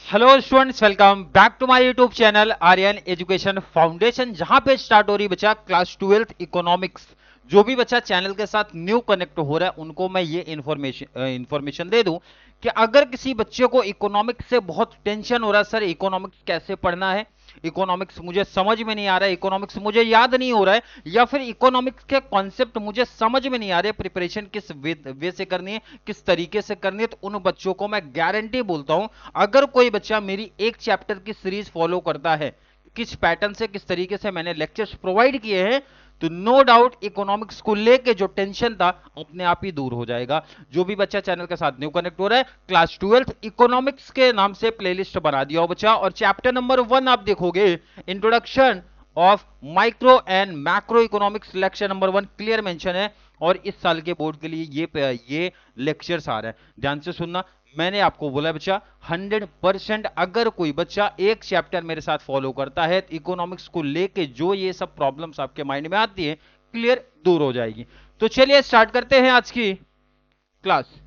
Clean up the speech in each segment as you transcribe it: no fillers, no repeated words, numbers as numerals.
Hello students, welcome back to my YouTube channel Aryan education foundation, जहां पे start हो रही बच्चा क्लास 12th इकोनॉमिक्स। जो भी बच्चा चैनल के साथ न्यू कनेक्ट हो रहा है उनको मैं ये इंफॉर्मेशन दे दूं कि अगर किसी बच्चे को इकोनॉमिक्स से बहुत टेंशन हो रहा है, सर इकोनॉमिक्स कैसे पढ़ना है, इकोनॉमिक्स मुझे समझ में नहीं आ रहा है, इकोनॉमिक्स मुझे याद नहीं हो रहा है, या फिर इकोनॉमिक्स के कॉन्सेप्ट मुझे समझ में नहीं आ रहे, प्रिपरेशन किस वे से करनी है, किस तरीके से करनी है, तो उन बच्चों को मैं गारंटी बोलता हूं, अगर कोई बच्चा मेरी एक चैप्टर की सीरीज फॉलो करता है, किस पैटर्न से किस तरीके से मैंने लेक्चर्स प्रोवाइड किए हैं, तो नो डाउट इकोनॉमिक्स को लेके जो टेंशन था अपने आप ही दूर हो जाएगा। जो भी बच्चा चैनल के साथ न्यू कनेक्ट हो रहा है, क्लास 12th इकोनॉमिक्स के नाम से प्लेलिस्ट बना दिया हो बच्चा, और चैप्टर नंबर 1 आप देखोगे, introduction of micro and macro economics, lecture number 1 clear mention है। और इस साल के बोर्ड के लिए ये लेक्चर्स आ रहा है, ध्यान से सुनना। मैंने आपको बोला बच्चा 100% अगर कोई बच्चा एक चैप्टर मेरे साथ फॉलो करता है तो इकोनॉमिक्स को लेके जो ये सब प्रॉब्लम्स आपके माइंड में आती है क्लियर दूर हो जाएगी। तो चलिए स्टार्ट करते हैं आज की क्लास।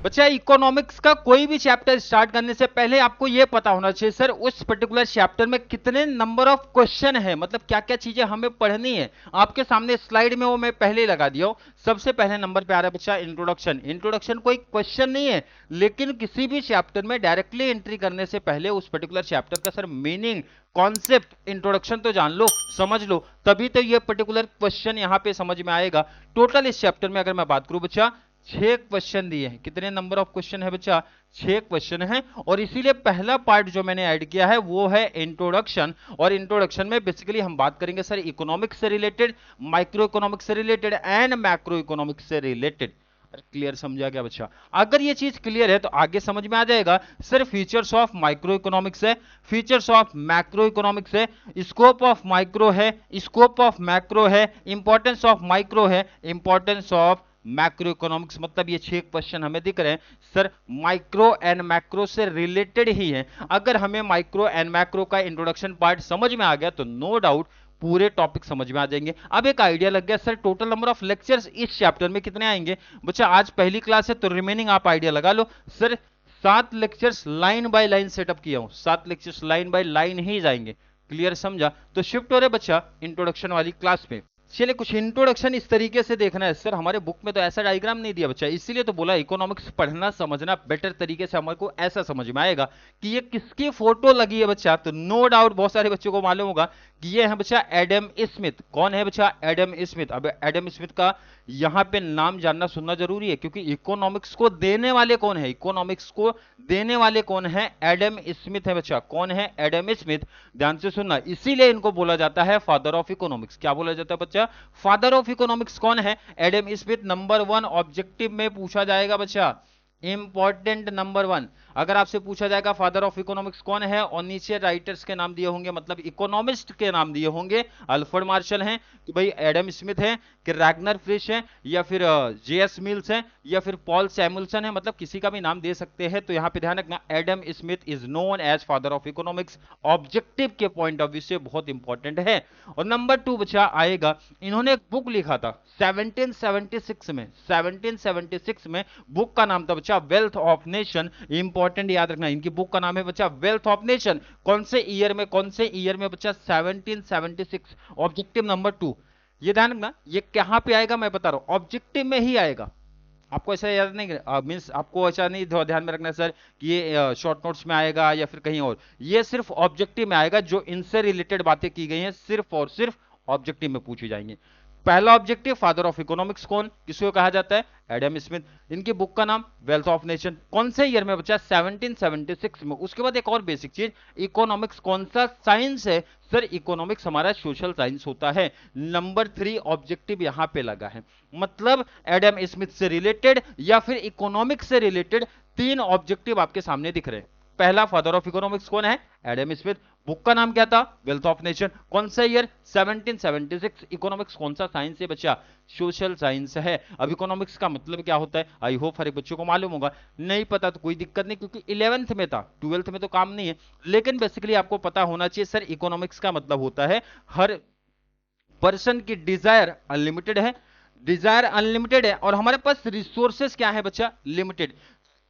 बच्चा इकोनॉमिक्स का कोई भी चैप्टर स्टार्ट करने से पहले आपको यह पता होना चाहिए सर उस पर्टिकुलर चैप्टर में कितने नंबर ऑफ क्वेश्चन है, मतलब क्या क्या चीजें हमें पढ़नी है। आपके सामने स्लाइड में वो मैं पहले ही लगा दिया हूं। सबसे पहले नंबर पे आ रहा है बच्चा इंट्रोडक्शन। इंट्रोडक्शन कोई क्वेश्चन नहीं है, लेकिन किसी भी चैप्टर में डायरेक्टली एंट्री करने से पहले उस पर्टिकुलर चैप्टर का सर मीनिंग, कॉन्सेप्ट, इंट्रोडक्शन तो जान लो, समझ लो, तभी तो ये पर्टिकुलर क्वेश्चन यहां पे समझ में आएगा। टोटल इस चैप्टर में अगर मैं बात करूं बच्चा 6 क्वेश्चन दिए हैं। कितने नंबर ऑफ क्वेश्चन है बच्चा? 6 क्वेश्चन है। और इसीलिए पहला पार्ट जो मैंने ऐड किया है वो है इंट्रोडक्शन। और इंट्रोडक्शन में बेसिकली हम बात करेंगे सर इकोनॉमिक्स से रिलेटेड, माइक्रो इकोनॉमिक्स से रिलेटेड एंड मैक्रो इकोनॉमिक्स से रिलेटेड। क्लियर समझा क्या बच्चा? अगर ये चीज क्लियर है तो आगे समझ में आ जाएगा sir features of micro economics है, फीचर्स ऑफ मैक्रो इकोनॉमिक्स है, स्कोप ऑफ माइक्रो है, स्कोप ऑफ मैक्रो है, इंपॉर्टेंस ऑफ माइक्रो है, इंपॉर्टेंस ऑफ मैक्रो इकोनॉमिक्स। मतलब ये 6 क्वेश्चन हमें दिख रहे हैं सर माइक्रो एंड मैक्रो से रिलेटेड ही है। अगर हमें माइक्रो एंड मैक्रो का इंट्रोडक्शन पार्ट समझ में आ गया तो नो डाउट पूरे टॉपिक समझ में आ जाएंगे। अब एक आइडिया लग गया sir total number of lectures इस चैप्टर में कितने आएंगे। बच्चा आज पहली क्लास है तो रिमेनिंग आप आइडिया लगा लो sir. 7 lectures line by line setup किया हूं, 7 लेक्चर्स लाइन बाय लाइन ही जाएंगे। क्लियर समझा? तो शिफ्ट हो रहे बच्चा इंट्रोडक्शन वाली क्लास में। चलिए कुछ इंट्रोडक्शन इस तरीके से देखना है सर, हमारे बुक में तो ऐसा डायग्राम नहीं दिया बच्चा, इसीलिए तो बोला इकोनॉमिक्स पढ़ना समझना बेटर तरीके से हमारे को ऐसा समझ में आएगा कि ये किसकी फोटो लगी है बच्चा। तो नो डाउट बहुत सारे बच्चों को मालूम होगा कि ये है बच्चा एडम स्मिथ। कौन है बच्चा? Adam Smith. अब एडम स्मिथ का यहां पे नाम जानना सुनना जरूरी है, क्योंकि इकोनॉमिक्स को देने वाले कौन है, इकोनॉमिक्स को देने वाले कौन है? एडम स्मिथ है बच्चा। कौन है? Adam Smith. ध्यान से सुनना, इसीलिए इनको बोला जाता है फादर ऑफ इकोनॉमिक्स। क्या बोला जाता है बच्चा? फादर ऑफ इकोनॉमिक्स कौन है? Adam Smith. नंबर 1 ऑब्जेक्टिव में पूछा जाएगा बच्चा, इंपॉर्टेंट नंबर 1। अगर आपसे पूछा जाएगा फादर ऑफ इकोनॉमिक्स कौन है और नीचे राइटर्स के नाम दिए होंगे, मतलब इकोनॉमिस्ट के नाम दिए होंगे, अल्फ्रेड मार्शल हैं कि भाई एडम स्मिथ है, कि रैगनर फ्रिश है, या फिर जेएस मिल्स है, या फिर पॉल सैमुअल्सन है, मतलब किसी का भी नाम दे सकते हैं। तो यहां पे ध्यान रखना Adam Smith is known as father of economics, objective के पॉइंट ऑफ व्यू से बहुत इंपॉर्टेंट है। और नंबर 2 बच्चा आएगा, इन्होंने एक बुक लिखा था 1776 में, 1776 में बुक का नाम था बच्चा वेल्थ ऑफ नेशन। इंपॉर्टेंट याद रखना, इनकी बुक का नाम है बच्चा वेल्थ ऑफ नेशन। कौन से ईयर में, कौन से ईयर में बच्चा? 1776। ऑब्जेक्टिव नंबर 2, ये ध्यान रखना, ये कहां पे आएगा मैं बता रहा हूं, ऑब्जेक्टिव में ही आएगा। आपको ऐसा याद नहीं मींस आपको ऐसा नहीं ध्यान में रखना सर कि ये शॉर्ट नोट्स में आएगा या फिर कहीं और, ये सिर्फ ऑब्जेक्टिव में आएगा। जो इनसे रिलेटेड बातें की गई हैं सिर्फ और सिर्फ ऑब्जेक्टिव में पूछी जाएंगी। पहला ऑब्जेक्टिव फादर ऑफ इकोनॉमिक्स कौन, किसको कहा जाता है? Adam Smith. इनकी बुक का नाम वेल्थ ऑफ नेशन। कौन से ईयर में बच्चा? 1776 में। उसके बाद एक और बेसिक चीज, इकोनॉमिक्स कौन सा साइंस है? सर इकोनॉमिक्स हमारा सोशल साइंस होता है। नंबर 3 ऑब्जेक्टिव यहां पे लगा है, मतलब एडम स्मिथ से रिलेटेड या फिर इकोनॉमिक्स से रिलेटेड 3 ऑब्जेक्टिव आपके सामने दिख रहे हैं। पहला फादर ऑफ इकोनॉमिक्स कौन है? Adam Smith. बुक का नाम क्या था? Wealth of nation. कौन सा ईयर? 1776। इकोनॉमिक्स कौन सा साइंस है बच्चा? सोशल साइंस है। अब इकोनॉमिक्स का मतलब क्या होता है? आई होप हर एक बच्चों को मालूम होगा। नहीं पता तो कोई दिक्कत नहीं, क्योंकि 11th में था, 12th में तो काम नहीं है, लेकिन बेसिकली आपको पता होना चाहिए सर इकोनॉमिक्स का मतलब होता है हर पर्सन की डिजायर अनलिमिटेड है, डिजायर अनलिमिटेड है, और हमारे पास रिसोर्सेस क्या है बच्चा? लिमिटेड।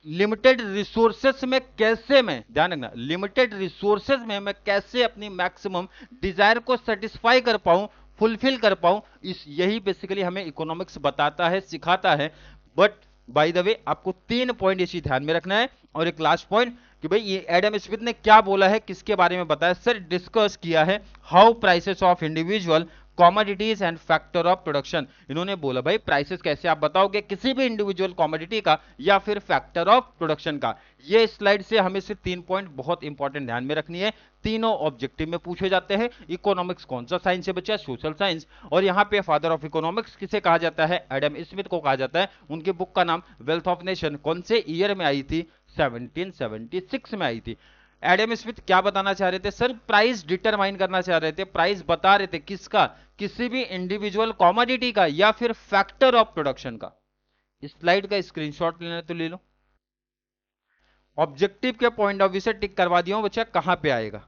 लिमिटेड रिसोर्सेस में कैसे मैं, ध्यान रखना, लिमिटेड रिसोर्सेस में मैं कैसे अपनी मैक्सिमम डिजायर को सेटिस्फाई कर पाऊं, फुलफिल कर पाऊं, इस यही बेसिकली हमें इकोनॉमिक्स बताता है, सिखाता है। बट बाय द वे आपको 3 पॉइंट ये चीज ध्यान में रखना है। और एक लास्ट पॉइंट कि भाई ये एडम स्मिथ ने क्या बोला है, किसके बारे में बताया? सर डिस्कस किया है how prices of individual commodities and factor of production. इन्होंने बोला भाई प्राइसेस कैसे आप बताओगे, किसी भी इंडिविजुअल कॉमोडिटी का या फिर फैक्टर ऑफ प्रोडक्शन का। ये स्लाइड से हमें सिर्फ 3 पॉइंट बहुत इंपॉर्टेंट ध्यान में रखनी है, तीनों ऑब्जेक्टिव में पूछे जाते हैं। इकोनॉमिक्स कौन सा साइंस है बच्चा? Social science. और यहाँ पे फादर ऑफ इकोनॉमिक्स किसे कहा जाता है? एडम स्मिथ को कहा जाता है। उनकी बुक का नाम वेल्थ ऑफ नेशन कौन से ईयर में आई थी? 1776 में आई थी। एडम स्मिथ क्या बताना चाह रहे थे? सर प्राइस डिटरमाइन करना चाह रहे थे, प्राइस बता रहे थे किसका? किसी भी इंडिविजुअल कॉमोडिटी का या फिर फैक्टर ऑफ प्रोडक्शन का। इस स्लाइड का स्क्रीनशॉट लेना तो ले लो। ऑब्जेक्टिव के पॉइंट ऑफ व्यू से टिक करवा दिया हूं बच्चा, कहां पे आएगा?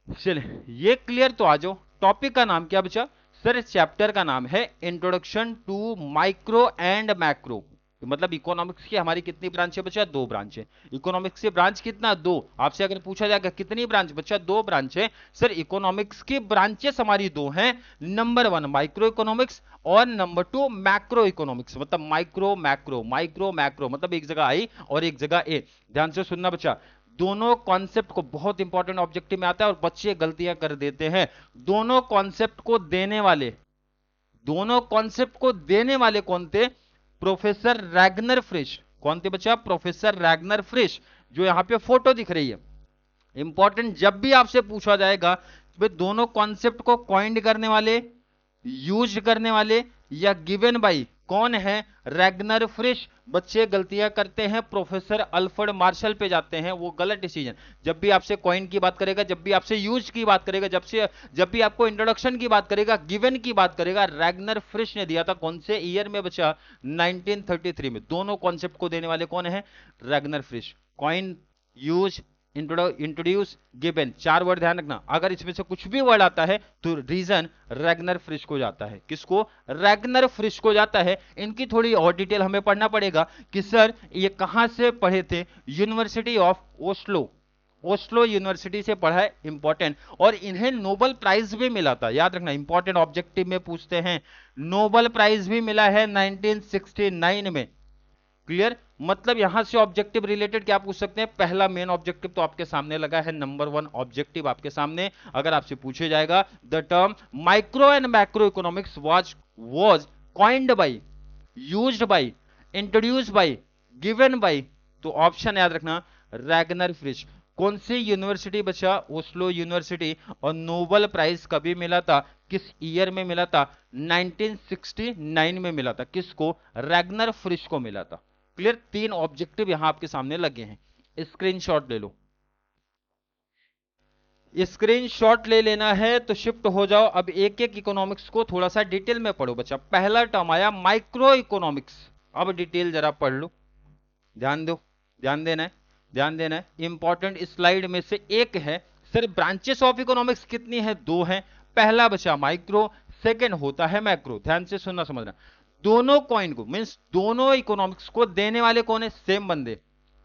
चलिए ये क्लियर तो आ जाओ। टॉपिक का नाम क्या बच्चा? सर चैप्टर का नाम है introduction to micro and macro. मतलब इकोनॉमिक्स की हमारी कितनी ब्रांच है बच्चा? 2 ब्रांच है। इकोनॉमिक्स की ब्रांच कितना? 2। आपसे अगर पूछा जाएगा कितनी ब्रांच बच्चा? 2 ब्रांच है। सर इकोनॉमिक्स की ब्रांचेस हमारी 2 हैं, नंबर 1 माइक्रो इकोनॉमिक्स और नंबर 2 मैक्रो इकोनॉमिक्स। मतलब माइक्रो मैक्रो, माइक्रो मैक्रो मतलब एक जगह आई और एक जगह ए। ध्यान से सुनना बच्चा, दोनों कॉन्सेप्ट को, बहुत इंपॉर्टेंट ऑब्जेक्टिव में आता है और बच्चे गलतियां कर देते हैं। दोनों कॉन्सेप्ट को देने वाले, दोनों कॉन्सेप्ट को देने वाले कौन थे? Professor Ragnar Frisch. कौन थे बच्चा? प्रोफेसर रैगनर फ्रिश, जो यहां पे फोटो दिख रही है। इंपॉर्टेंट, जब भी आपसे पूछा जाएगा तो दोनों कॉन्सेप्ट को कॉइंड करने वाले, यूज करने वाले या गिवन बाई कौन है? रैगनर फ्रिश। बच्चे गलतियां करते हैं, प्रोफेसर अल्फ्रेड मार्शल पे जाते हैं, वो गलत डिसीजन। जब भी आपसे कॉइन की बात करेगा, जब भी आपसे यूज की बात करेगा, जब भी आपको इंट्रोडक्शन की बात करेगा, गिवन की बात करेगा, रैगनर फ्रिश ने दिया था। कौन से ईयर में बच्चा? 1933 में। दोनों कॉन्सेप्ट को देने वाले कौन है? Ragnar Frisch. Coin, use, introduce, given, 4 word ध्यान रखना। अगर इसमें से कुछ भी वर्ड आता है तो रीजन रैगनर फ्रिश को जाता है। किसको? रैगनर फ्रिश को जाता है। इनकी थोड़ी और डिटेल हमें पढ़ना पड़ेगा कि सर ये कहां से पढ़े थे? University of Oslo, Oslo university से पढ़ा है, इंपॉर्टेंट। और इन्हें नोबेल प्राइज भी मिला था, याद रखना, इंपॉर्टेंट ऑब्जेक्टिव में पूछते हैं। नोबेल प्राइज भी मिला है 1969 में। क्लियर? मतलब यहां से ऑब्जेक्टिव रिलेटेड क्या पूछ सकते हैं? पहला मेन ऑब्जेक्टिव तो आपके सामने लगा है, नंबर 1 ऑब्जेक्टिव आपके सामने। अगर आपसे पूछे जाएगा the term micro and macro economics was coined by, used by, introduced by, given by, तो ऑप्शन याद रखना रैगनर फ्रिश। कौन सी यूनिवर्सिटी बचा? Oslo university. और नोबेल प्राइज कभी मिला था? किस ईयर में मिला था? 1969 में मिला था। किसको? रैगनर फ्रिश को मिला था। क्लियर? 3 ऑब्जेक्टिव यहां आपके सामने लगे हैं। स्क्रीनशॉट ले लो। स्क्रीनशॉट ले लेना है तो शिफ्ट हो जाओ। अब एक एक इकोनॉमिक्स को थोड़ा सा डिटेल में पढ़ो बच्चा। पहला टर्म आया माइक्रो इकोनॉमिक्स। अब डिटेल जरा पढ़ लो, ध्यान दो, ध्यान देना है, ध्यान देना है। इंपॉर्टेंट स्लाइड में से एक है। सर ब्रांचेस ऑफ इकोनॉमिक्स कितनी है? 2 हैं। पहला बचा माइक्रो, सेकंड होता है मैक्रो। ध्यान से सुनना समझना। दोनों कॉइन को, मींस दोनों इकोनॉमिक्स को देने वाले कौन है? सेम बंदे।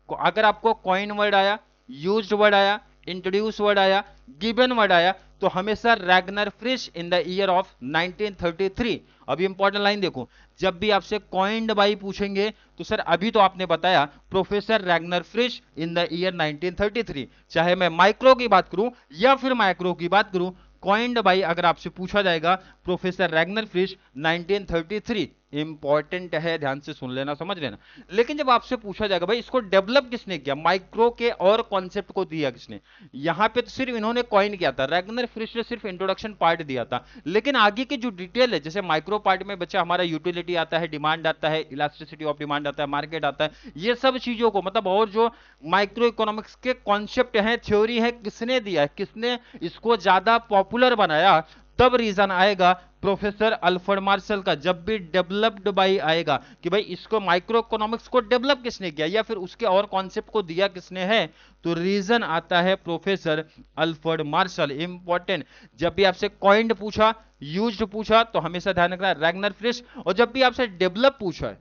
अगर आपको कॉइन वर्ड आया, यूज्ड वर्ड आया, इंट्रोड्यूस वर्ड आया, गिवन वर्ड आया, तो हमेशा Ragnar Frisch in the year of 1933। अभी इंपॉर्टेंट लाइन देखो, जब भी आपसे कॉइंड बाई पूछेंगे तो सर अभी तो आपने बताया professor Ragnar Frisch in the year 1933। चाहे मैं माइक्रो की बात करूं या फिर मैक्रो की बात करूं, कॉइंड बाई अगर आपसे पूछा जाएगा प्रोफेसर रैगनर फ्रिश 1933। इंपॉर्टेंट है, ध्यान से सुन लेना, समझ लेना। लेकिन जब आपसे पूछा जाएगा भाई इसको डेवलप किसने किया, माइक्रो के और कॉन्सेप्ट को दिया किसने, यहां पे तो सिर्फ इन्होंने कॉइन किया था, रैगनर फ्रिश ने सिर्फ इंट्रोडक्शन पार्ट दिया था, लेकिन आगे की जो डिटेल है, जैसे माइक्रो पार्ट में बच्चा हमारा यूटिलिटी आता है, डिमांड आता है, इलास्टिसिटी ऑफ डिमांड आता है, मार्केट आता है, ये सब चीजों को मतलब और जो माइक्रो इकोनॉमिक्स के कॉन्सेप्ट हैं, थ्योरी है, किसने दिया है, किसने इसको ज्यादा पॉपुलर बनाया, तब रीजन आएगा प्रोफेसर अल्फ्रेड मार्शल का। जब भी डेवलप्ड बाय आएगा कि भाई इसको माइक्रो इकोनॉमिक्स को डेवलप किसने किया या फिर उसके और कॉन्सेप्ट को दिया किसने है, तो रीजन आता है प्रोफेसर अल्फ्रेड मार्शल। इंपॉर्टेंट, जब भी आपसे कॉइन्ड पूछा, यूज्ड पूछा, तो हमेशा ध्यान रखना रैगनर फ्रिश, और जब भी आपसे डेवलप पूछा है,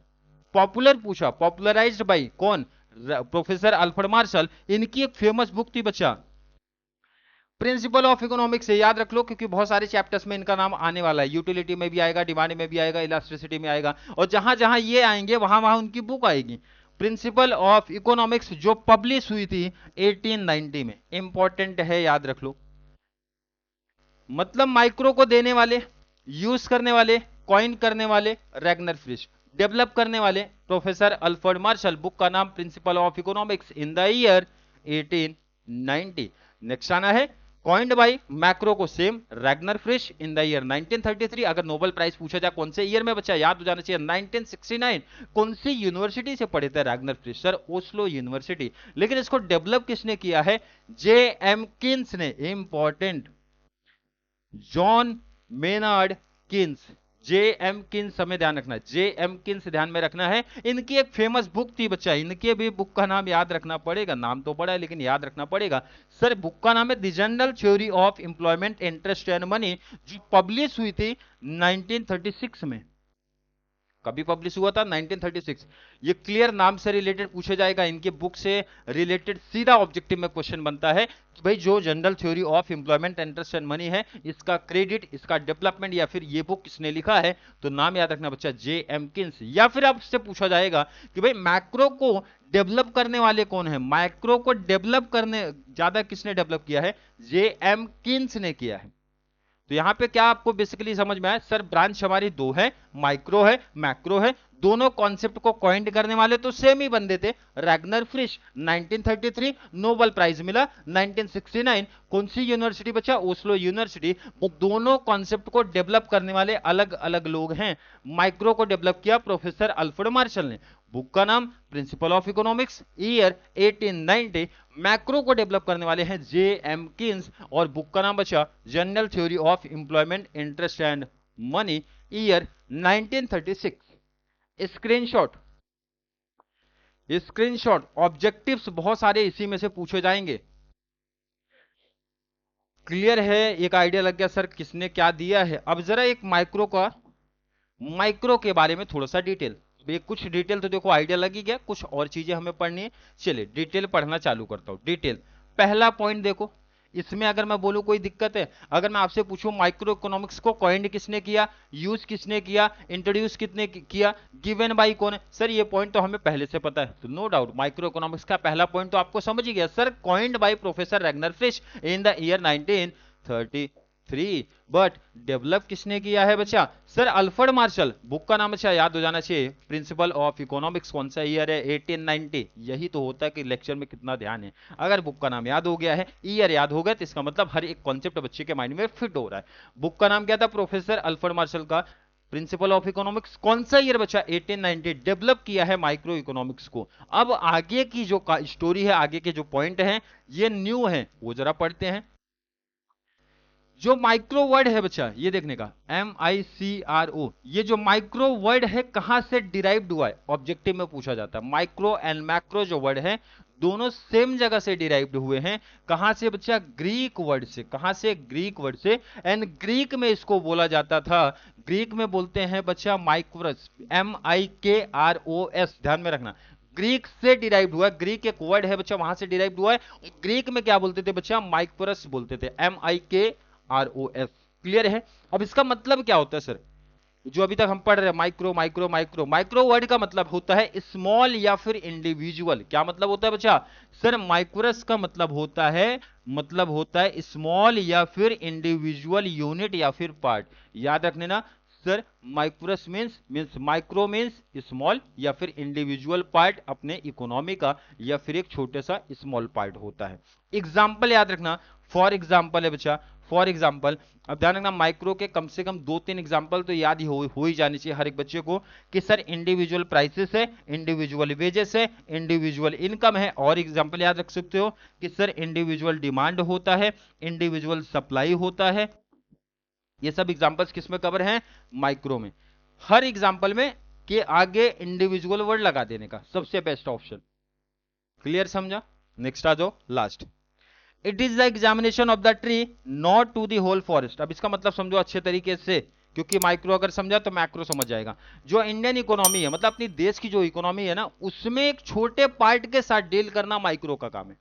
पॉपुलर पूछा, पॉपुलराइज्ड बाय कौन, प्रोफेसर अल्फ्रेड मार्शल, इनकी एक फेमस बुक थी बच्चा प्रिंसिपल ऑफ इकोनॉमिक्स से, याद रख लो क्योंकि बहुत सारे चैप्टर्स में इनका नाम आने वाला है, यूटिलिटी में भी आएगा, डिमांड में भी आएगा, इलास्टिसिटी में आएगा, और जहां जहां ये आएंगे वहां वहां उनकी बुक आएगी। प्रिंसिपल ऑफ इकोनॉमिक्स जो पब्लिश हुई थी 1890 में, इंपॉर्टेंट है, याद रख लो। मतलब माइक्रो को देने वाले, यूज करने वाले, कॉइन करने वाले रैगनर फ्रिश, डेवलप करने वाले प्रोफेसर अल्फ्रेड मार्शल, बुक का नाम principle of economics in the year 1890। Next आना है कॉइन्ड बाय मैक्रो को same Ragnar Frisch in the year 1933। अगर नोबेल प्राइज पूछा जाए कौन से ईयर में, बच्चा याद हो जाना चाहिए 1969। कौन सी यूनिवर्सिटी से पढ़े थे रैगनर फ्रिश, सर ओस्लो यूनिवर्सिटी। लेकिन इसको डेवलप किसने किया है, जे एम किन्स ने। इंपॉर्टेंट, जॉन मेनार्ड किन्स, जे एम किन्स, हमें ध्यान रखना है, जे एम किन्स ध्यान में रखना है। इनकी एक फेमस बुक थी बच्चा, इनके भी बुक का नाम याद रखना पड़ेगा, नाम तो पड़ा है लेकिन याद रखना पड़ेगा। सर बुक का नाम है the general theory of employment interest and money, जो पब्लिश हुई थी 1936 में। कभी पब्लिश हुआ था, 1936। ये क्लियर नाम से रिलेटेड पूछे जाएगा, इनके बुक से रिलेटेड सीधा ऑब्जेक्टिव में क्वेश्चन बनता है कि भाई जो general theory of employment interest and money है, इसका क्रेडिट, इसका डेवलपमेंट या फिर ये बुक किसने लिखा है, तो नाम याद रखना बच्चा जे एम किन्स। या फिर आपसे पूछा जाएगा कि भाई मैक्रो को डेवलप करने वाले कौन है, माइक्रो को डेवलप करने ज्यादा किसने डेवलप किया है, जे एम किन्स ने किया है। तो यहां पे क्या आपको बेसिकली समझ में आया, सर ब्रांच हमारी दो है, माइक्रो है, मैक्रो है, दोनों कॉन्सेप्ट को कॉइंड करने वाले तो सेम ही बंदे थे, रैगनर फ्रिश 1933, नोबेल प्राइज मिला 1969। कौन सी यूनिवर्सिटी बच्चा, ओस्लो यूनिवर्सिटी। वो दोनों कॉन्सेप्ट को डेवलप करने वाले अलग अलग लोग हैं। माइक्रो को डेवलप किया प्रोफेसर अल्फ्रेड मार्शल ने, बुक का नाम principle of economics year 1890। Macro को डेवलप करने वाले हैं जे एम किन्स, और बुक का नाम बचा general theory of employment interest and money year 1936। Screenshot, screenshot, objectives बहुत सारे इसी में से पूछे जाएंगे। क्लियर है, एक आइडिया लग गया सर किसने क्या दिया है। अब जरा एक माइक्रो का, माइक्रो के बारे में थोड़ा सा डिटेल, कुछ डिटेल तो देखो आइडिया लग ही गया, कुछ और चीजें हमें पढ़नी है। चलिए डिटेल पढ़ना चालू करता हूं। डिटेल, पहला पॉइंट देखो, इसमें अगर मैं बोलूं कोई दिक्कत है, अगर मैं आपसे पूछूं माइक्रो इकोनॉमिक्स को कॉइंड किसने किया, यूज किसने किया, इंट्रोड्यूस कितने किया, गिवन बाय कौन है, सर ये पॉइंट तो हमें पहले से पता है, तो नो डाउट माइक्रो इकोनॉमिक्स का पहला पॉइंट तो आपको समझ ही गया, sir coined by professor Ragnar Frisch in the year 1933। But develop किसने किया है बच्चा, सर अल्फ्रेड मार्शल। बुक का नाम अच्छा याद हो जाना चाहिए, प्रिंसिपल ऑफ इकोनॉमिक्स, कौन सा ईयर है, 1890। यही तो होता है कि लेक्चर में कितना ध्यान है, अगर बुक का नाम याद हो गया है, ईयर याद हो गया, तो इसका मतलब हर एक कॉन्सेप्ट बच्चे के माइंड में फिट हो रहा है। बुक का नाम क्या था, प्रोफेसर अल्फ्रेड मार्शल का प्रिंसिपल ऑफ इकोनॉमिक्स, कौन सा ईयर बच्चा, 1890। डेवलप किया है माइक्रो इकोनॉमिक्स को। अब आगे की जो स्टोरी है, आगे के जो पॉइंट है, ये न्यू है, वो जरा पढ़ते हैं। जो माइक्रो वर्ड है बच्चा, ये देखने का, MICRO, ये जो माइक्रो वर्ड है कहां से डिराइव्ड हुआ है, ऑब्जेक्टिव में पूछा जाता है। माइक्रो एंड मैक्रो जो वर्ड है दोनों सेम जगह से डिराइव्ड हुए हैं। कहां से बच्चा, ग्रीक वर्ड से। कहां से, ग्रीक वर्ड से। एंड ग्रीक में इसको बोला जाता था, ग्रीक में बोलते हैं बच्चा माइक्रोस, MIKROS, ध्यान में रखना, ग्रीक से डिराइव्ड हुआ। ग्रीक एक वर्ड है बच्चा, वहां से डिराइव्ड हुआ है। ग्रीक में क्या बोलते थे बच्चा, माइक्रोस बोलते थे, MIKROS। क्लियर है। अब इसका मतलब क्या होता है सर, जो अभी तक हम पढ़ रहे हैं, micro micro micro, micro word का मतलब होता है स्मॉल या फिर इंडिविजुअल। क्या मतलब होता है बच्चा, सर माइक्रोस का मतलब होता है स्मॉल या फिर इंडिविजुअल यूनिट या फिर पार्ट। याद रखने ना, sir micros means micro means small, या फिर इंडिविजुअल पार्ट अपने इकोनॉमी का, या फिर एक छोटे सा स्मॉल पार्ट होता है। एग्जाम्पल याद रखना, फॉर एग्जाम्पल है बच्चा, फॉर एग्जाम्पल। अब ध्यान रखना माइक्रो के कम से कम 2-3 एग्जाम्पल तो याद ही हो ही जानी चाहिए हर एक बच्चे को, कि सर इंडिविजुअल प्राइसेस है, इंडिविजुअल वेजेस है, इंडिविजुअल इनकम है, और एग्जाम्पल याद रख सकते हो कि सर इंडिविजुअल डिमांड होता है, इंडिविजुअल सप्लाई होता है। ये सब एग्जांपल्स किस में कवर हैं? माइक्रो में। हर एग्जांपल में के आगे इंडिविजुअल वर्ड लगा देने का सबसे बेस्ट ऑप्शन। क्लियर समझा? नेक्स्ट आ जाओ, last. It is the examination of the tree not to the whole forest. अब इसका मतलब समझो अच्छे तरीके से, क्योंकि माइक्रो अगर समझा तो मैक्रो समझ जाएगा। जो इंडियन इकोनॉमी है, मतलब अपनी देश की जो इकोनॉमी है ना, उसमें एक छोटे पार्ट के साथ डील करना माइक्रो का काम है।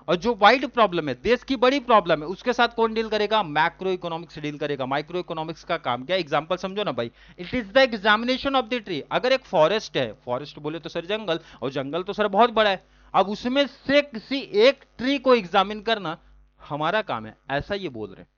और जो वाइड प्रॉब्लम है, देश की बड़ी प्रॉब्लम है, उसके साथ कौन डील करेगा? मैक्रो इकोनॉमिक्स डील करेगा। माइक्रो इकोनॉमिक्स का काम क्या? एग्जांपल समझो ना भाई। It is the examination of the tree. अगर एक फॉरेस्ट है, फॉरेस्ट बोले तो सर जंगल, और जंगल तो सर बहुत बड़ा है, अब उसमें से किसी एक ट्री को एग्जामिन करना हमारा काम है, ऐसा ये बोल रहे हैं।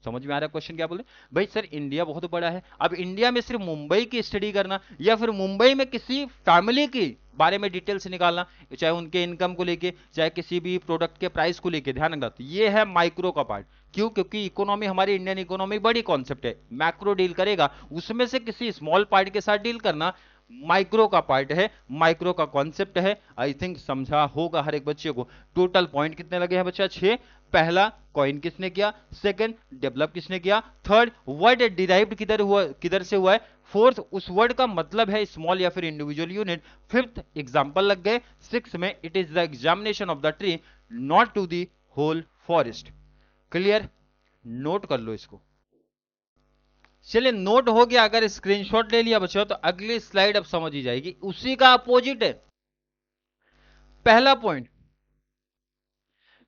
समझ में आ रहा है क्वेश्चन क्या बोले? भाई सर इंडिया बहुत बड़ा है, अब इंडिया में सिर्फ मुंबई की स्टडी करना, या फिर मुंबई में किसी फैमिली की बारे में डिटेल्स निकालना, चाहे उनके इनकम को लेके, चाहे किसी भी प्रोडक्ट के प्राइस को लेके, ध्यान रखना। तो ये है माइक्रो का पार्ट। क्यों? क्योंकि इकोनॉमी, हमारी इंडियन इकोनॉमी बड़ी कॉन्सेप्ट है, मैक्रो डील करेगा, उसमें से किसी स्मॉल पार्ट के साथ डील करना माइक्रो का पार्ट है, माइक्रो का कॉन्सेप्ट है। आई थिंक समझा होगा हर एक बच्चे को। टोटल पॉइंट कितने लगे हैं बच्चा? 6। पहला, कॉइन किसने किया? सेकंड, डेवलप किसने किया? थर्ड, वर्ड डिराइव्ड किधर से हुआ है? फोर्थ, उस वर्ड का मतलब है स्मॉल या फिर इंडिविजुअल यूनिट। फिफ्थ, एग्जांपल लग गए। सिक्स में, it is the examination of the tree not to the whole forest. Clear? Note कर लो इसको। चलिए नोट हो गया। अगर स्क्रीनशॉट ले लिया बच्चों तो अगली स्लाइड अब समझ ही जाएगी, उसी का अपोजिट है। पहला पॉइंट,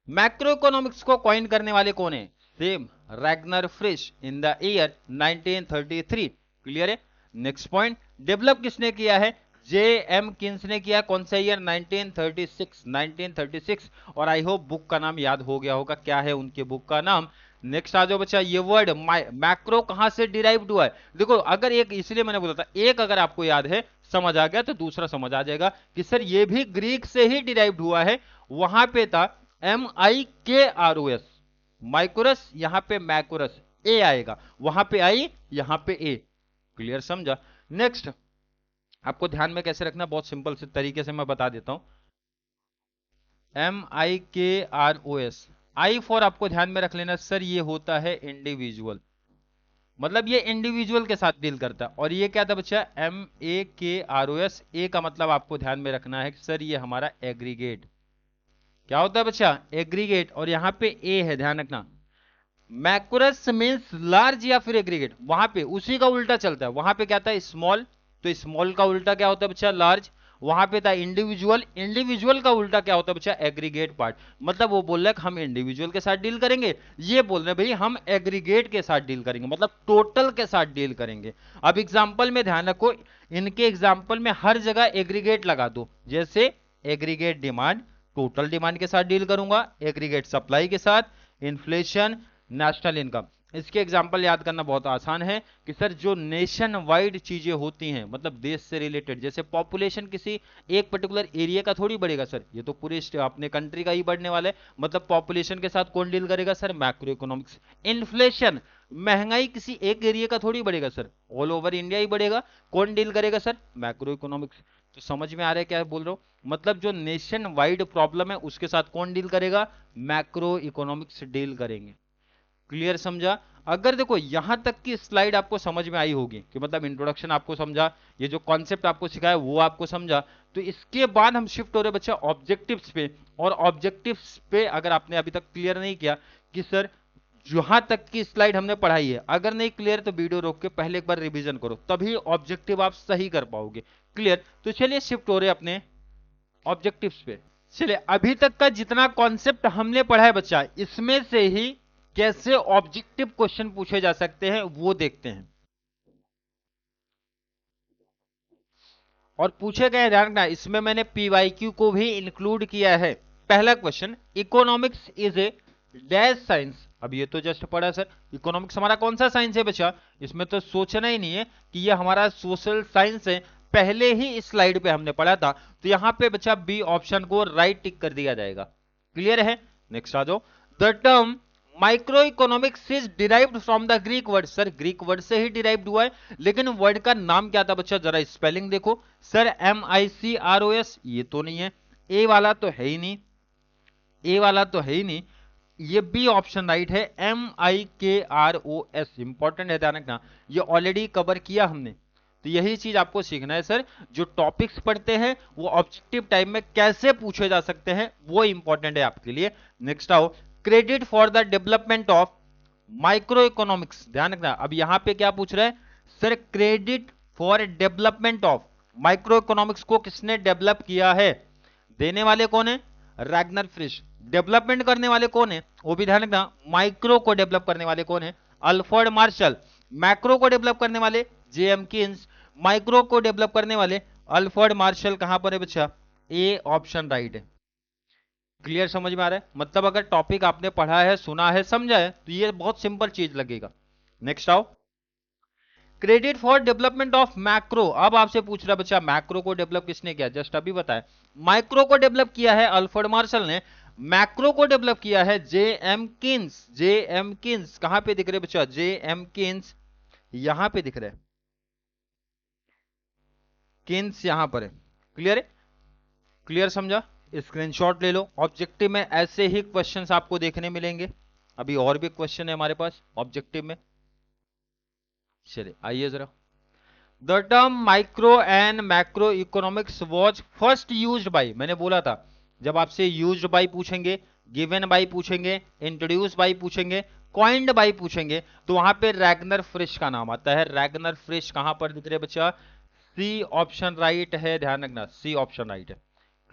मैक्रो इकोनॉमिक्स को कॉइन करने वाले कौन है? Same, Ragnar Frisch in the year 1933। Clear है? नेक्स्ट पॉइंट, डेवलप किसने किया है? जे एम किन्स ने किया। कौन सा ईयर? 1936। और आई होप बुक का नाम याद हो गया होगा, क्या है उनके बुक का नाम। नेक्स्ट आ जाओ बच्चा, ये वर्ड मैक्रो कहां से डिराइव्ड हुआ है? देखो, अगर एक, इसलिए मैंने बोला था एक अगर आपको याद है, समझ आ गया, तो दूसरा समझ आ जाएगा कि सर ये भी ग्रीक से ही डिराइव्ड हुआ है। वहां पे था MIKROS, माइक्रोरस, यहां पे मैक्रोरस, ए आएगा, वहां पे आई, यहां पे ए। क्लियर समझा? नेक्स्ट, आपको ध्यान में कैसे रखना, बहुत सिंपल से तरीके से मैं बता देता हूं। MIKROS, आई फॉर आपको ध्यान में रख लेना सर, ये होता है इंडिविजुअल, मतलब ये इंडिविजुअल के साथ डील करता है। और ये क्या था बच्चा? MAKROS, ए का मतलब आपको ध्यान में रखना है सर, ये हमारा एग्रीगेट। क्या होता है बच्चा? एग्रीगेट। और यहां पे ए है, ध्यान रखना। मैक्रोरस मींस लार्ज या फिर एग्रीगेट, वहां पे उसी का उल्टा चलता है। वहां पे क्या था? स्मॉल, तो स्मॉल का उल्टा क्या होता है बच्चा? लार्ज। वहां पे था इंडिविजुअल, इंडिविजुअल का उल्टा क्या होता है बच्चा? Aggregate part. मतलब वो बोल रहे हैं हम इंडिविजुअल के साथ डील करेंगे, ये बोल रहे हैं भाई हम एग्रीगेट के साथ डील करेंगे, मतलब टोटल के साथ डील करेंगे। अब एग्जाम्पल में ध्यान रखो, इनके एग्जाम्पल में हर जगह एग्रीगेट लगा दो। जैसे एग्रीगेट डिमांड, टोटल डिमांड के साथ डील करूंगा, एग्रीगेट सप्लाई के साथ, इन्फ्लेशन, नेशनल इनकम। इसके एग्जांपल याद करना बहुत आसान है कि सर जो नेशन वाइड चीजें होती हैं, मतलब देश से रिलेटेड, जैसे पॉपुलेशन किसी एक पर्टिकुलर एरिया का थोड़ी बढ़ेगा सर, ये तो पूरे अपने कंट्री का ही बढ़ने वाला है, मतलब पॉपुलेशन के साथ कौन डील करेगा सर? Macro economics. इन्फ्लेशन, महंगाई किसी एक एरिया का थोड़ी बढ़ेगा सर, ऑल ओवर इंडिया ही बढ़ेगा, कौन डील करेगा सर? Macro economics. तो समझ में आ रहा है क्या बोल रहा हूं? मतलब जो नेशन वाइड प्रॉब्लम है उसके साथ कौन डील करेगा? मैक्रो इकोनॉमिक्स डील करेंगे। क्लियर समझा? अगर देखो यहां तक की स्लाइड आपको समझ में आई होगी, कि मतलब इंट्रोडक्शन आपको समझा, ये जो कॉन्सेप्ट आपको सिखाया वो आपको समझा, तो इसके बाद हम शिफ्ट हो रहे बच्चा ऑब्जेक्टिव्स पे। और ऑब्जेक्टिव्स पे अगर आपने अभी तक क्लियर नहीं किया कि सर जहां तक की स्लाइड हमने पढ़ाई है, अगर नहीं क्लियर तो वीडियो रोक के पहले एक बार रिवीजन करो, तभी ऑब्जेक्टिव आप सही कर पाओगे। क्लियर? तो चलिए शिफ्ट हो रहे अपने ऑब्जेक्टिव्स पे। चलिए अभी तक का जितना कॉन्सेप्ट हमने पढ़ा है बच्चा, इसमें से ही कैसे ऑब्जेक्टिव क्वेश्चन पूछे जा सकते हैं वो देखते हैं। और पूछे गए, ध्यान रखना, इसमें मैंने PYQ को भी इंक्लूड किया है। पहला question, economics is a dash science, अब ये तो जस्ट पढ़ा सर। इकोनॉमिक्स हमारा कौन सा साइंस है बच्चा, इसमें तो सोचना ही नहीं है कि ये हमारा सोशल साइंस है, पहले ही इस स्लाइड पे हमने पढ़ा था। तो यहां पे बच्चा बी ऑप्शन को राइट टिक कर दिया जाएगा। क्लियर है? नेक्स्ट आ जाओ। The term micro economics is derived from the Greek word, sir Greek word से ही डिराइव्ड हुआ है, लेकिन वर्ड का नाम क्या था बच्चा, जरा स्पेलिंग देखो सर। MICROS, ये तो नहीं है, ए वाला तो है ही नहीं, ए वाला तो है ही नहीं, ये बी ऑप्शन राइट है, MIKROS, इंपॉर्टेंट है, ध्यान रखना, ये ऑलरेडी कवर किया हमने। तो यही चीज आपको सीखना है सर, जो टॉपिक्स पढ़ते हैं वो ऑब्जेक्टिव टाइम में कैसे पूछे जा सकते हैं वो इंपॉर्टेंट है आपके लिए। नेक्स्ट आओ, credit for the development of micro economics, ध्यान रखना, अब यहां पे क्या पूछ रहे हैं sir, credit for development of micro economics को किसने डेवलप किया है, देने वाले कौन है, रैगनर फ्रिश। डेवलपमेंट करने वाले कौन है, वो भी ध्यान रखना, माइक्रो को डेवलप करने वाले कौन है, अल्फ्रेड मार्शल। मैक्रो को डेवलप करने वाले JM किन्स, माइक्रो को डेवलप करने वाले अल्फ्रेड मार्शल। कहां पर है बच्चा, ए ऑप्शन राइट है। क्लियर, समझ में आ रहा है? मतलब अगर टॉपिक आपने पढ़ा है, सुना है, समझा है, तो ये बहुत सिंपल चीज लगेगा। नेक्स्ट आओ, credit for development of macro, अब आपसे पूछ रहा बच्चा मैक्रो को डेवलप किसने किया, जस्ट अभी बताया। माइक्रो को डेवलप किया है अल्फ्रेड मार्शल ने, मैक्रो को डेवलप किया है JM किन्स। JM किन्स कहां पे दिख रहे बच्चा, JM किन्स यहां पे दिख रहे हैं, किन्स यहां पर है। क्लियर है? क्लियर, समझा? स्क्रीनशॉट ले लो, ऑब्जेक्टिव में ऐसे ही क्वेश्चंस आपको देखने मिलेंगे। अभी और भी क्वेश्चन है हमारे पास ऑब्जेक्टिव में। चलिए आइए जरा। The term micro and macro economics was first used by, मैंने बोला था जब आपसे यूज्ड बाय पूछेंगे, गिवन बाय पूछेंगे, इंट्रोड्यूस बाय पूछेंगे, कॉइंड बाय पूछेंगे, तो वहां पे रैगनर फ्रिश का नाम आता है। रैगनर फ्रिश कहां पर दिख रहे बच्चा, सी ऑप्शन राइट है, ध्यान रखना, सी ऑप्शन राइट है।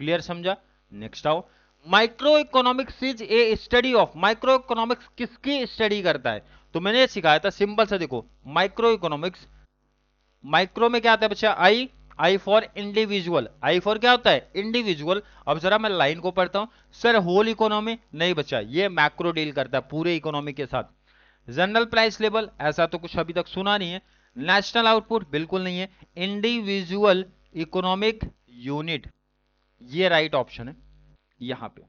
क्लियर, समझा? नेक्स्ट आओ, micro economics is a study of, micro economics किसकी स्टडी करता है, तो मैंने सिखाया था सिंपल सा, देखो माइक्रो इकोनॉमिक्स, माइक्रो में क्या आता है बच्चा, I for individual, I for क्या होता है, इंडिविजुअल। अब जरा मैं लाइन को पढ़ता हूं, सर होल इकोनॉमी नहीं बच्चा, ये मैक्रो डील करता है पूरे इकोनॉमी के साथ। जनरल प्राइस लेवल, ऐसा तो कुछ अभी तक सुना नहीं है। नेशनल आउटपुट, बिल्कुल नहीं है। इंडिविजुअल इकोनॉमिक यूनिट, ये राइट ऑप्शन है यहां पे।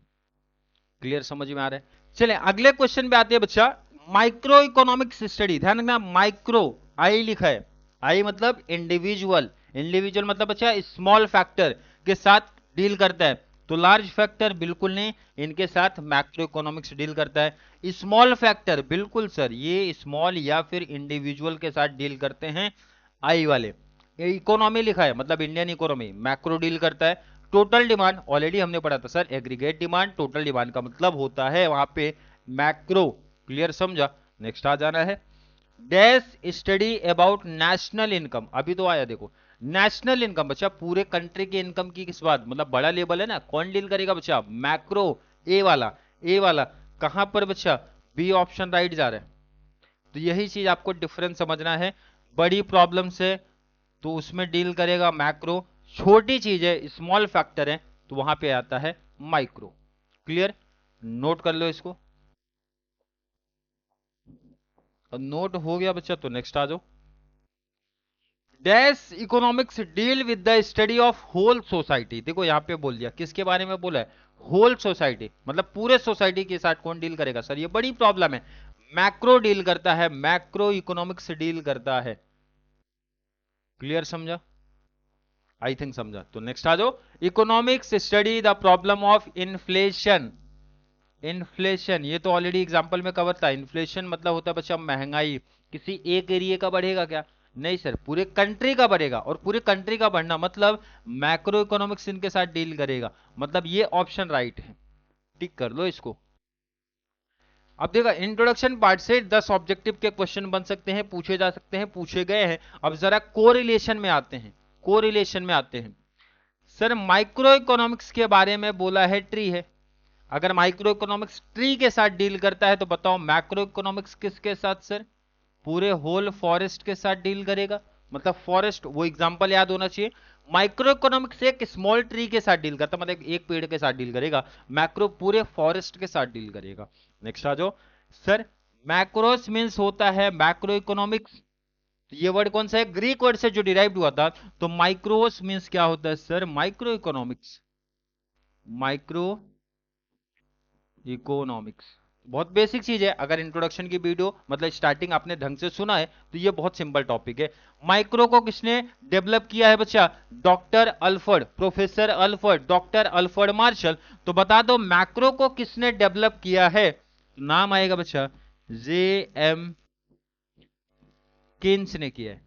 क्लियर, समझ में आ रहा है? चले अगले क्वेश्चन पे आते हैं बच्चा, माइक्रो इकोनॉमिक्स स्टडी, ध्यान रखना, माइक्रो आई लिखा है, आई मतलब इंडिविजुअल, इंडिविजुअल मतलब बच्चा स्मॉल फैक्टर के साथ डील करता है, तो लार्ज फैक्टर बिल्कुल नहीं, इनके साथ मैक्रो इकोनॉमिक्स डील करता है। स्मॉल फैक्टर बिल्कुल सर, ये स्मॉल या फिर इंडिविजुअल के साथ डील करते हैं आई वाले। इकोनॉमी लिखा है मतलब इंडियन इकोनॉमी, मैक्रो डील करता है। टोटल डिमांड ऑलरेडी हमने पढ़ा था sir, aggregate demand, total demand का मतलब होता है वहां पे मैक्रो। क्लियर, समझा? नेक्स्ट आ जाना है, dash study about national income, अभी तो आया देखो, नेशनल इनकम बच्चा पूरे कंट्री की इनकम की किस बात, मतलब बड़ा लेवल है ना, कौन डील करेगा बच्चा, मैक्रो, ए वाला, ए वाला कहां पर बच्चा, बी ऑप्शन राइट जा रहा है। तो यही चीज आपको डिफरेंस समझना है, बड़ी प्रॉब्लम से तो उसमें डील करेगा मैक्रो, छोटी चीज है स्मॉल फैक्टर है तो वहां पे आता है माइक्रो। क्लियर, नोट कर लो इसको, नोट हो गया बच्चा तो नेक्स्ट आ जाओ। Dash economics deal with the study of whole society, देखो यहां पे बोल दिया किसके बारे में बोला है, होल सोसाइटी, मतलब पूरे सोसाइटी के साथ कौन डील करेगा सर, ये बड़ी प्रॉब्लम है। मैक्रो डील करता है, मैक्रो इकोनॉमिक्स डील करता है। क्लियर, समझा? आई थिंक समझा। तो नेक्स्ट आ जाओ, economics study the problem of inflation. Inflation ये तो ऑलरेडी एग्जांपल में कवर था, इन्फ्लेशन मतलब होता है बच्चा महंगाई, किसी एक एरिया का बढ़ेगा क्या, नहीं सर, पूरे कंट्री का बढ़ेगा, और पूरे कंट्री का बढ़ना मतलब मैक्रो इकोनॉमिक्स इनके साथ डील करेगा, मतलब ये ऑप्शन राइट है, टिक कर लो इसको। अब देखा इंट्रोडक्शन पार्ट से 10 ऑब्जेक्टिव के क्वेश्चन बन सकते हैं, पूछे जा सकते हैं, पूछे गए हैं। अब जरा कोरिलेशन में आते हैं, कोरिलेशन में आते हैं। सर माइक्रो इकोनॉमिक्स के बारे में बोला है ट्री है, अगर माइक्रो इकोनॉमिक्स ट्री के साथ डील करता है तो बताओ मैक्रो इकोनॉमिक्स किसके साथ सर, पूरे होल फॉरेस्ट के साथ डील करेगा, मतलब फॉरेस्ट, वो एग्जांपल याद होना चाहिए। माइक्रो इकोनॉमिक्स एक स्मॉल ट्री के साथ डील करता, मतलब एक पेड़ के साथ डील करेगा, मैक्रो पूरे फॉरेस्ट के साथ डील करेगा। नेक्स्ट आ जाओ सर, मैक्रोस मीन्स होता है मैक्रो इकोनॉमिक्स। ये वर्ड कौन सा है, ग्रीक वर्ड से जो डिराइव्ड हुआ था। तो माइक्रोस मीन्स क्या होता है sir, micro economics, micro economics. बहुत बेसिक चीज है, अगर इंट्रोडक्शन की वीडियो मतलब स्टार्टिंग आपने ढंग से सुना है तो ये बहुत सिंपल टॉपिक है। माइक्रो को किसने डेवलप किया है बच्चा, doctor Alfred, professor Alfred, doctor Alfred Marshall. तो बता दो मैक्रो को किसने डेवलप किया है, नाम आएगा बच्चा जे एम केन्स ने किया है।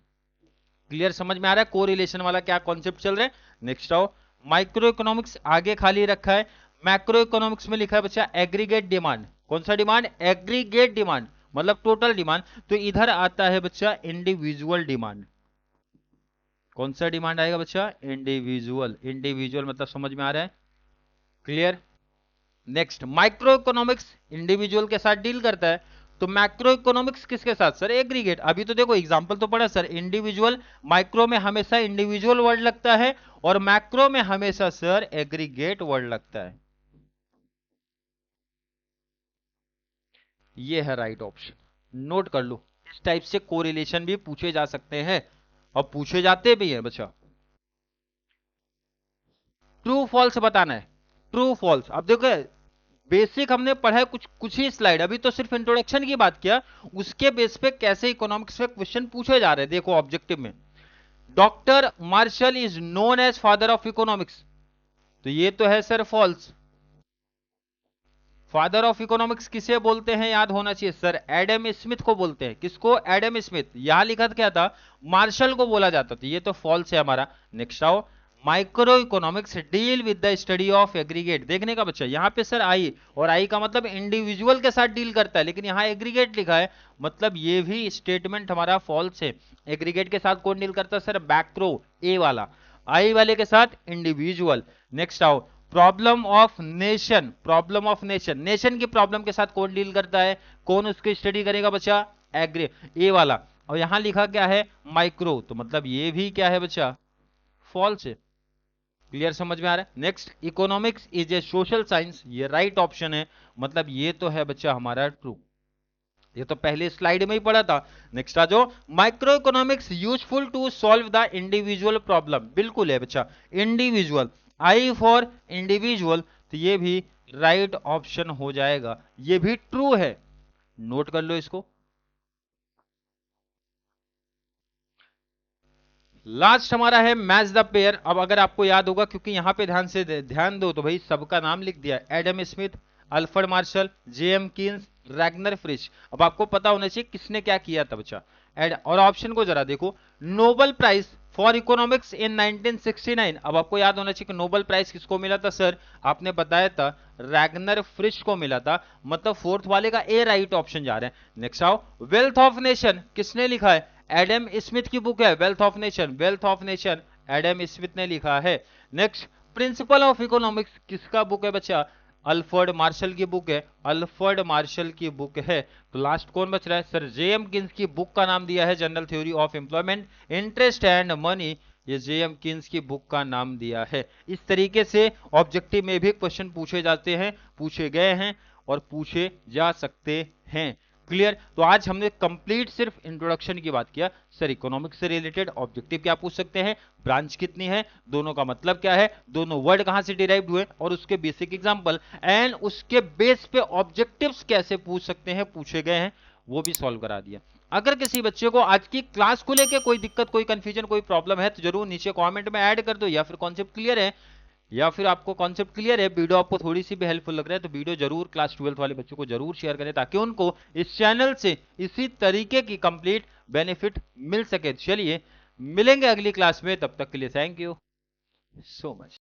क्लियर, समझ में आ रहा है कोरिलेशन वाला क्या कॉन्सेप्ट चल रहा है। नेक्स्ट आओ, माइक्रो इकोनॉमिक्स आगे खाली रखा है। मैक्रो इकोनॉमिक्स में लिखा है बच्चा एग्रीगेट डिमांड। कौन सा डिमांड, एग्रीगेट डिमांड मतलब टोटल डिमांड। तो इधर आता है बच्चा इंडिविजुअल डिमांड। कौन सा डिमांड आएगा बच्चा, इंडिविजुअल। इंडिविजुअल मतलब समझ में आ रहा है, clear. Next, micro economics individual के साथ डील करता है, तो मैक्रो इकोनॉमिक्स किसके साथ सर, एग्रीगेट। अभी तो देखो एग्जांपल तो पढ़ा सर, इंडिविजुअल, माइक्रो में हमेशा इंडिविजुअल वर्ड लगता है और मैक्रो में हमेशा सर एग्रीगेट वर्ड लगता है। ये है राइट ऑप्शन, नोट कर लो। इस टाइप से कोरिलेशन भी पूछे जा सकते हैं और पूछे जाते भी हैं बच्चा। ट्रू फॉल्स बताना है, ट्रू फॉल्स। अब देखो बेसिक हमने पढ़ा है कुछ कुछ ही स्लाइड, अभी तो सिर्फ इंट्रोडक्शन की बात किया, उसके बेस पे कैसे इकोनॉमिक्स पे क्वेश्चन पूछे जा रहे हैं। देखो ऑब्जेक्टिव में, doctor Marshall is known as father of economics, तो ये तो है sir false. Father of economics किसे बोलते हैं, याद होना चाहिए सर, एडम स्मिथ को बोलते हैं। किसको, एडम स्मिथ। यहां लिखा क्या था, मार्शल को बोला जाता था, ये तो फॉल्स है हमारा। नेक्स्ट आओ, micro economics deal with the study of aggregate. देखने का बच्चा, यहाँ पे सर आई, और आई का मतलब इंडिविजुअल के साथ डील करता है, लेकिन यहाँ एग्रीगेट लिखा है, मतलब ये भी स्टेटमेंट हमारा फॉल्स है। एग्रीगेट के साथ कौन डील करता है सर, मैक्रो, ए वाला, आई वाले के साथ इंडिविजुअल। नेक्स्ट आओ, problem of nation, problem of nation, nation की प्रॉब्लम के साथ कौन डील करता है, कौन उसकी स्टडी करेगा बच्चा, एग्री, ए वाला। और यहां लिखा क्या है, माइक्रो, तो मतलब ये भी क्या है बच्चा, फॉल्स है। क्लियर, समझ में आ रहा है। Next, economics is a social science, ये राइट ऑप्शन है, मतलब ये तो है बच्चा हमारा ट्रू। ये तो पहले स्लाइड में ही पढ़ा था। नेक्स्ट आ जाओ, micro economics useful to solve the individual problem, बिल्कुल है बच्चा, इंडिविजुअल, आई फॉर इंडिविजुअल, तो ये भी राइट ऑप्शन हो जाएगा, ये भी ट्रू है, नोट कर लो इसको। लास्ट हमारा है मैच द पेयर। अब अगर आपको याद होगा, क्योंकि यहां पे ध्यान से ध्यान दो, तो भाई सबका नाम लिख दिया, Adam Smith, Alfred Marshall, JM Keynes, Ragnar Frisch. अब आपको पता होना चाहिए किसने क्या किया था बच्चा। और ऑप्शन को जरा देखो, नोबेल प्राइज फॉर इकोनॉमिक्स इन 1969। अब आपको याद होना चाहिए कि नोबेल प्राइज किसको मिला था सर, आपने बताया था रैगनर फ्रिश को मिला था, मतलब फोर्थ वाले का ए राइट ऑप्शन जा रहे हैं। नेक्स्ट आओ, वेल्थ ऑफ नेशन किसने लिखा है, एडम स्मिथ की बुक है wealth of nation, wealth of nation Adam Smith ने लिखा है। नेक्स्ट, प्रिंसिपल ऑफ इकोनॉमिक्स किसका बुक है बच्चा, अल्फ्रेड मार्शल की बुक है, अल्फ्रेड मार्शल की बुक है। तो लास्ट कौन बच रहा है सर, जेएम किन्स की बुक का नाम दिया है general theory of employment, interest and money, ये जेएम किन्स की बुक का नाम दिया है। इस तरीके से ऑब्जेक्टिव में भी क्वेश्चन पूछे जाते हैं, पूछे गए हैं और पूछे जा सकते हैं। क्लियर, तो आज हमने कंप्लीट सिर्फ इंट्रोडक्शन की बात किया सर। इकोनॉमिक्स से रिलेटेड ऑब्जेक्टिव क्या पूछ सकते हैं, ब्रांच कितनी है, दोनों का मतलब क्या है, दोनों वर्ड कहां से डिराइव्ड हुए और उसके बेसिक एग्जांपल, एंड उसके बेस पे ऑब्जेक्टिव्स कैसे पूछ सकते हैं, पूछे गए हैं, वो भी सॉल्व करा दिया। अगर किसी बच्चे को आज की क्लास को लेकर कोई दिक्कत, कोई कंफ्यूजन, कोई प्रॉब्लम है तो जरूर नीचे कमेंट में ऐड कर दो, या फिर कॉन्सेप्ट क्लियर है, या फिर आपको कॉन्सेप्ट क्लियर है, वीडियो आपको थोड़ी सी भी हेल्पफुल लग रहा है तो वीडियो जरूर क्लास 12th वाले बच्चों को जरूर शेयर करें, ताकि उनको इस चैनल से इसी तरीके की कंप्लीट बेनिफिट मिल सके। चलिए मिलेंगे अगली क्लास में, तब तक के लिए थैंक यू सो मच।